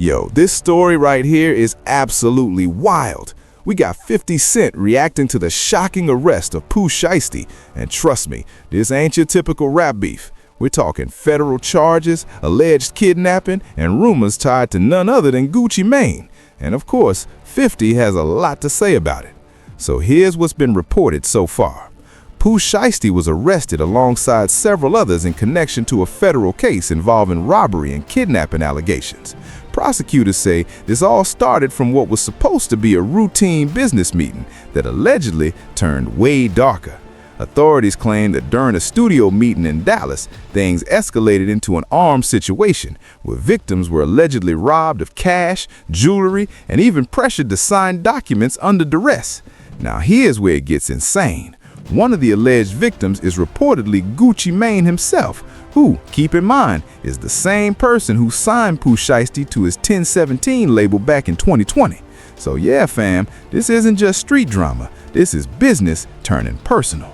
Yo, this story right here is absolutely wild. We got 50 Cent reacting to the shocking arrest of Pooh Shiesty, and trust me, this ain't your typical rap beef. We're talking federal charges, alleged kidnapping, and rumors tied to none other than Gucci Mane. And of course, 50 has a lot to say about it. So here's what's been reported so far. Pooh Shiesty was arrested alongside several others in connection to a federal case involving robbery and kidnapping allegations. Prosecutors say this all started from what was supposed to be a routine business meeting that allegedly turned way darker. Authorities claim that during a studio meeting in Dallas, things escalated into an armed situation where victims were allegedly robbed of cash, jewelry, and even pressured to sign documents under duress. Now here's where it gets insane. One of the alleged victims is reportedly Gucci Mane himself, who, keep in mind, is the same person who signed Pooh Shiesty to his 1017 label back in 2020. So yeah, fam, this isn't just street drama. This is business turning personal.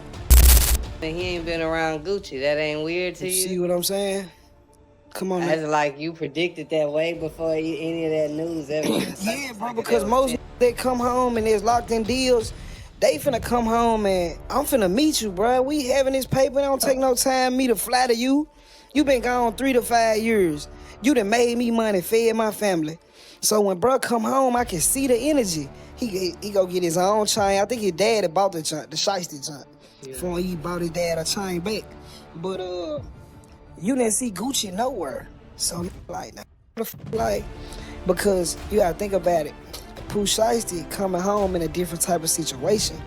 He ain't been around Gucci. That ain't weird to you? See what I'm saying? Come on, That's like you predicted that way before any of that news ever. Yeah, bro, because most they come home and there's locked in deals. They finna come home and I'm finna meet you, bro. We having this paper. It don't take no time me to flatter you. You been gone 3 to 5 years. You done made me money, fed my family. So when bro come home, I can see the energy. He go get his own chain. I think his dad had bought the Shiesty chain. Before he bought his dad a chain back. But you didn't see Gucci nowhere. So like, because you gotta think about it. Pooh Shiesty coming home in a different type of situation.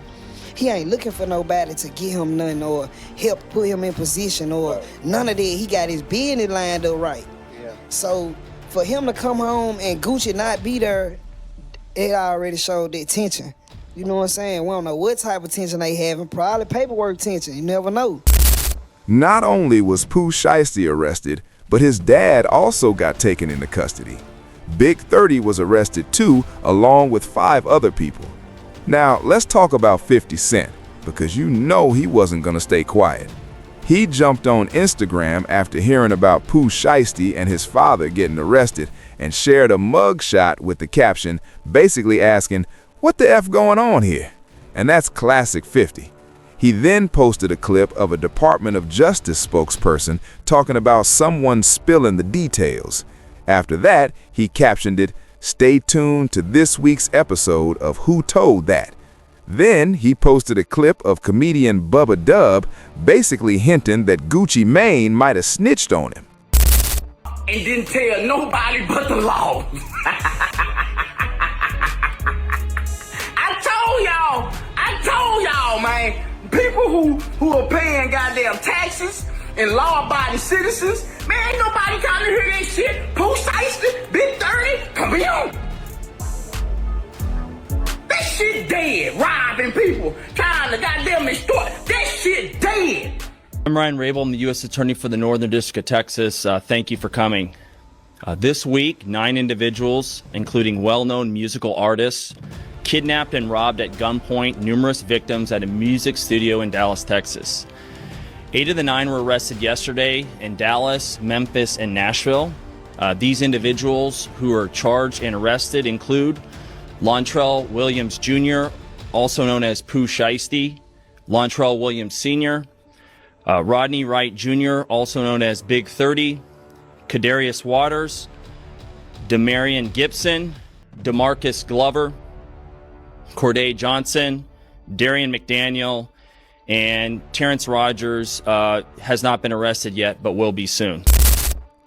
He ain't looking for nobody to get him nothing or help put him in position or none of that. He got his business lined up right. Yeah. So for him to come home and Gucci not be there, it already showed the tension. You know what I'm saying? We don't know what type of tension they having. Probably paperwork tension. You never know. Not only was Pooh Shiesty arrested, but his dad also got taken into custody. Big 30 was arrested too, along with 5 other people. Now, let's talk about 50 Cent, because you know he wasn't gonna stay quiet. He jumped on Instagram after hearing about Pooh Shiesty and his father getting arrested and shared a mugshot with the caption basically asking, "What the F going on here?" And that's classic 50. He then posted a clip of a Department of Justice spokesperson talking about someone spilling the details. After that, he captioned it, "Stay tuned to this week's episode of Who Told That." Then he posted a clip of comedian Bubba Dub basically hinting that Gucci Mane might have snitched on him. And didn't tell nobody but the law. I told y'all, man, people who are paying goddamn taxes and law-abiding citizens, man, ain't nobody trying to hear that shit. Pooh Shiesty, Big 30, come on. That shit dead. Robbing people, trying to goddamn extort. That shit dead. I'm Ryan Rabel. I'm the U.S. Attorney for the Northern District of Texas. Thank you for coming. This week, 9 individuals, including well-known musical artists, kidnapped and robbed at gunpoint numerous victims at a music studio in Dallas, Texas. 8 of the 9 were arrested yesterday in Dallas, Memphis, and Nashville. These individuals who are charged and arrested include Lontrell Williams Jr., also known as Pooh Shiesty, Lontrell Williams Sr., Rodney Wright Jr., also known as Big 30, Kadarius Waters, Demarion Gibson, DeMarcus Glover, Corday Johnson, Darian McDaniel, and Terrence Rogers has not been arrested yet, but will be soon.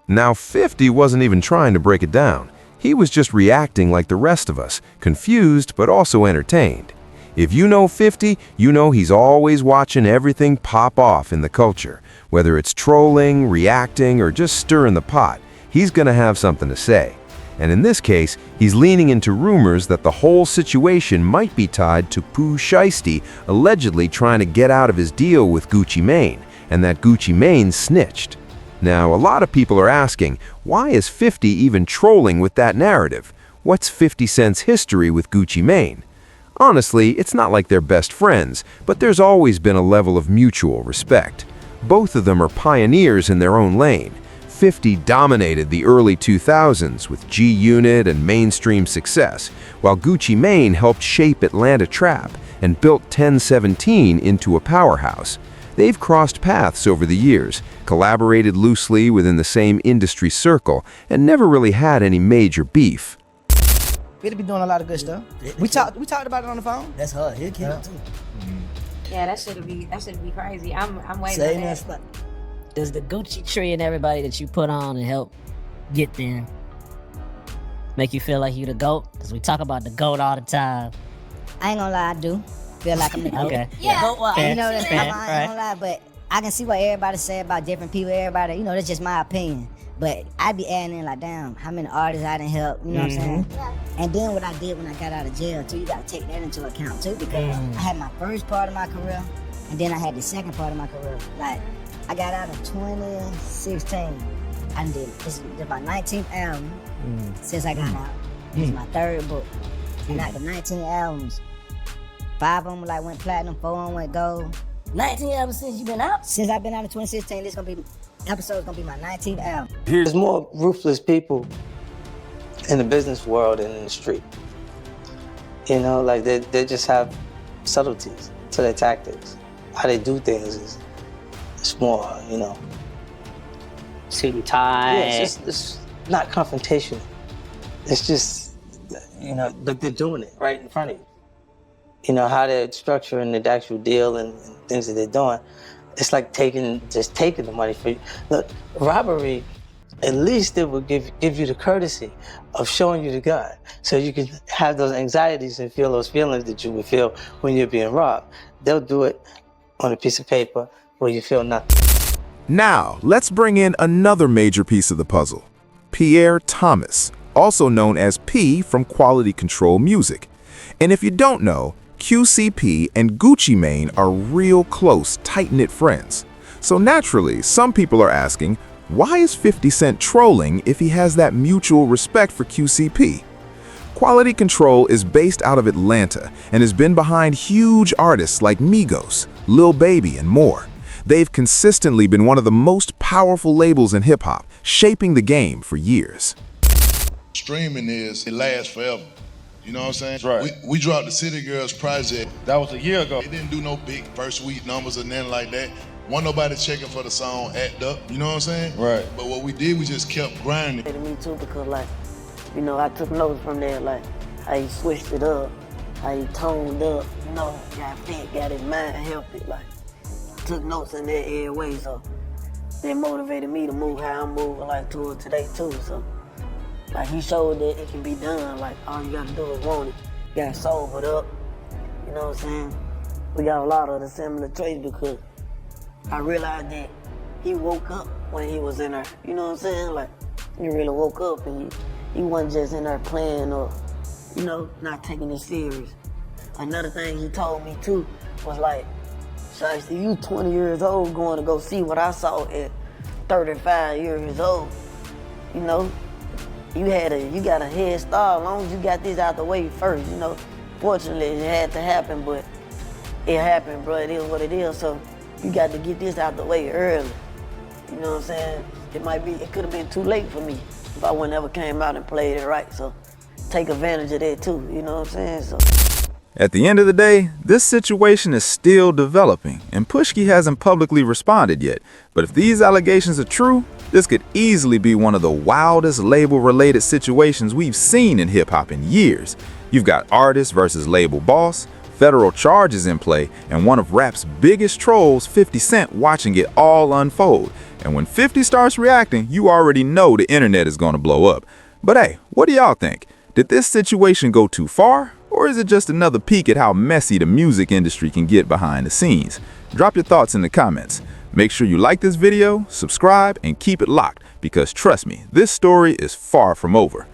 Now 50 wasn't even trying to break it down. He was just reacting like the rest of us, confused but also entertained. If you know 50, you know he's always watching everything pop off in the culture. Whether it's trolling, reacting, or just stirring the pot, he's gonna have something to say. And in this case, he's leaning into rumors that the whole situation might be tied to Pooh Shiesty allegedly trying to get out of his deal with Gucci Mane, and that Gucci Mane snitched. Now, a lot of people are asking, why is 50 even trolling with that narrative? What's 50 Cent's history with Gucci Mane? Honestly, it's not like they're best friends, but there's always been a level of mutual respect. Both of them are pioneers in their own lane. 50 dominated the early 2000s with G-Unit and mainstream success, while Gucci Mane helped shape Atlanta trap and built 1017 into a powerhouse. They've crossed paths over the years, collaborated loosely within the same industry circle, and never really had any major beef. He'll be doing a lot of good stuff. We talked about it on the phone. That's hard. He'll kill it too. Yeah, that should be crazy. I'm waiting for that. Does the Gucci tree and everybody that you put on and help get there make you feel like you the GOAT? Because we talk about the GOAT all the time. I ain't gonna lie, I do feel like I'm the GOAT. Okay. Yeah. Fair, You know, I fair, ain't gonna lie, but I can see what everybody say about different people. Everybody, you know, that's just my opinion. But I be adding in like, damn, how many artists I done help, you know what I'm saying? And then what I did when I got out of jail too, you gotta take that into account too, because I had my first part of my career, and then I had the second part of my career. Like, I got out in 2016. I did, this is my 19th album since I got out. This is my third book. And out the 19 albums, 5 of them like went platinum, 4 of them went gold. 19 albums since you been out? Since I've been out in 2016, this episode's gonna be my 19th album. There's more ruthless people in the business world than in the street. You know, like they just have subtleties to their tactics. How they do things is more, you know. Suit and tie. Yeah, it's not confrontational. It's just, you know, they're doing it right in front of you. You know, how they're structuring the actual deal and things that they're doing. It's like just taking the money for you. Look, robbery, at least it will give you the courtesy of showing you the gun, so you can have those anxieties and feel those feelings that you would feel when you're being robbed. They'll do it on a piece of paper where you feel nothing. Now, let's bring in another major piece of the puzzle. Pierre Thomas, also known as P from Quality Control Music. And if you don't know, QCP and Gucci Mane are real close, tight-knit friends. So naturally, some people are asking, why is 50 Cent trolling if he has that mutual respect for QCP? Quality Control is based out of Atlanta and has been behind huge artists like Migos, Lil Baby, and more. They've consistently been one of the most powerful labels in hip-hop, shaping the game for years. Streaming it lasts forever. You know what I'm saying? That's right. We dropped the City Girls project. That was a year ago. It didn't do no big first week numbers or nothing like that. Wasn't nobody checking for the song Act Up, you know what I'm saying? Right. But what we did, we just kept grinding. Me too, because like, you know, I took notes from there, like how he switched it up, how he toned up, you know, got fit, got his mind healthy, like, took notes in there every way, so it motivated me to move how I'm moving, like, towards today too, so. Like, he showed that it can be done. Like, all you gotta do is want it. You gotta sober it up. You know what I'm saying? We got a lot of the similar traits because I realized that he woke up when he was in there. You know what I'm saying? Like, he really woke up and he wasn't just in there playing or, you know, not taking it serious. Another thing he told me too was like, Shiesty, you 20 years old going to go see what I saw at 35 years old. You know? You got a head start as long as you got this out the way first, you know. Fortunately, it had to happen, but it happened, bro. It is what it is, so you got to get this out the way early. You know what I'm saying? It could have been too late for me if I wouldn't ever came out and played it right, so take advantage of that too, you know what I'm saying? So. At the end of the day, this situation is still developing, and Pushki hasn't publicly responded yet. But if these allegations are true, this could easily be one of the wildest label-related situations we've seen in hip-hop in years. You've got artist versus label boss, federal charges in play, and one of rap's biggest trolls, 50 Cent, watching it all unfold. And when 50 starts reacting, you already know the internet is going to blow up. But hey, what do y'all think? Did this situation go too far? Or is it just another peek at how messy the music industry can get behind the scenes? Drop your thoughts in the comments. Make sure you like this video, subscribe, and keep it locked, because trust me, this story is far from over.